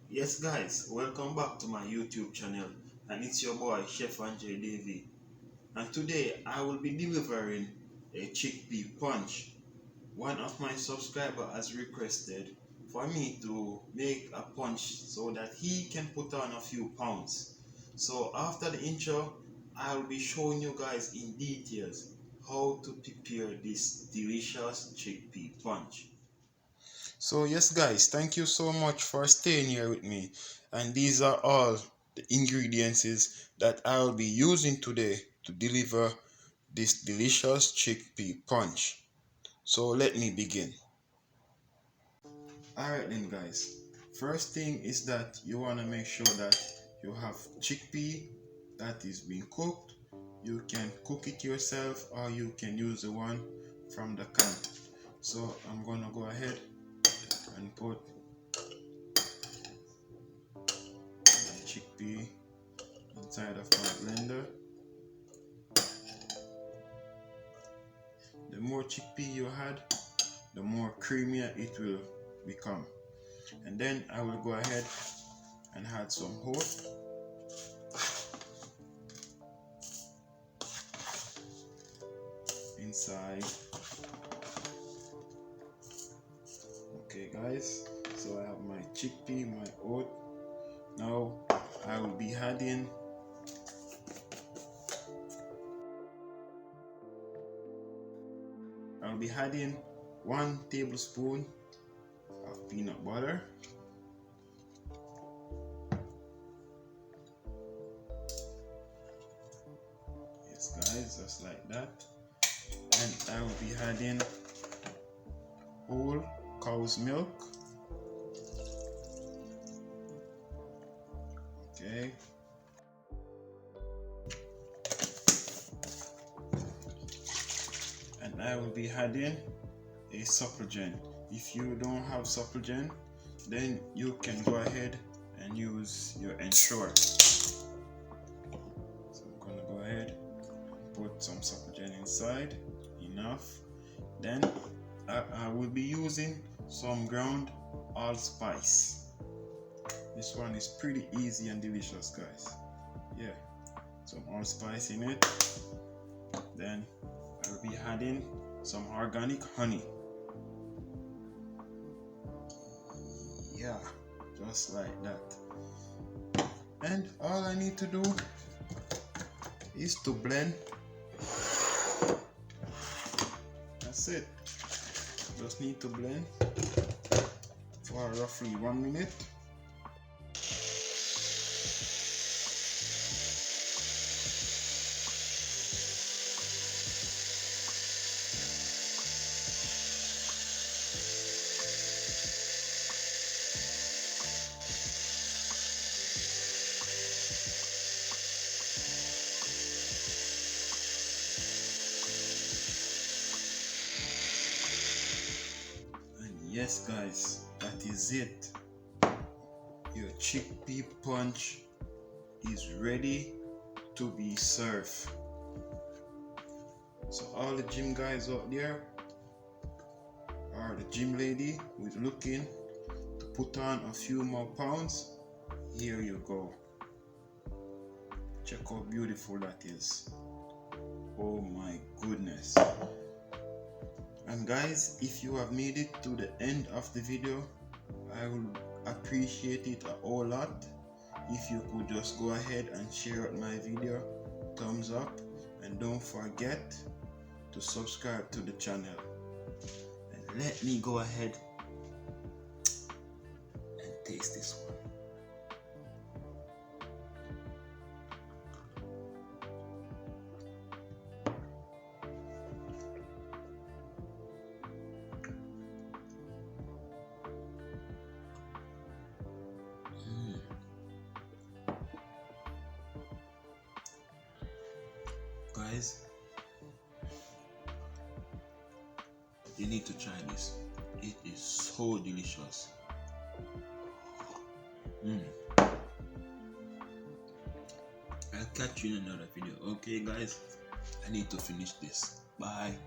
Yes guys, welcome back to my YouTube channel, and it's your boy Chef Andre Davy, and today I will be delivering a chickpea punch. One of my subscribers has requested for me to make a punch so that he can put on a few pounds. So after the intro, I will be showing you guys in details how to prepare this delicious chickpea punch. So yes guys, thank you so much for staying here with me, and these are all the ingredients that I will be using today to deliver this delicious chickpea punch. So let me begin. Alright then guys, first thing is that you want to make sure that you have chickpea that is being cooked. You can cook it yourself or you can use the one from the can. So I'm gonna go ahead and put chickpea inside of my blender. The more chickpea you add, the more creamier it will become. And then I will go ahead and add some oat. Inside. Okay guys, so I have my chickpea, my oat. Now I will be adding I'll be adding 1 tablespoon of peanut butter, yes guys, just like that, and I will be adding whole cow's milk, okay, and I will be adding a supplement. If you don't have supplement, then you can go ahead and use your Ensure. So I'm gonna go ahead and put some supplement inside, enough. Then I will be using some ground allspice. This one is pretty easy and delicious guys. Yeah, some allspice in it. Then I will be adding some organic honey. Yeah, just like that. And all I need to do is to blend. That's it. Just need to blend for roughly 1 minute. Yes guys, that is it. Your chickpea punch is ready to be served. So all the gym guys out there, or the gym lady who is looking to put on a few more pounds, here you go. Check how beautiful that is. Oh my goodness. And guys, if you have made it to the end of the video, I will appreciate it a whole lot if you could just go ahead and share out my video, thumbs up, and don't forget to subscribe to the channel. And let me go ahead and taste this one. Guys, you need to try this. It is so delicious. I'll catch you in another video. Okay guys, I need to finish this. Bye.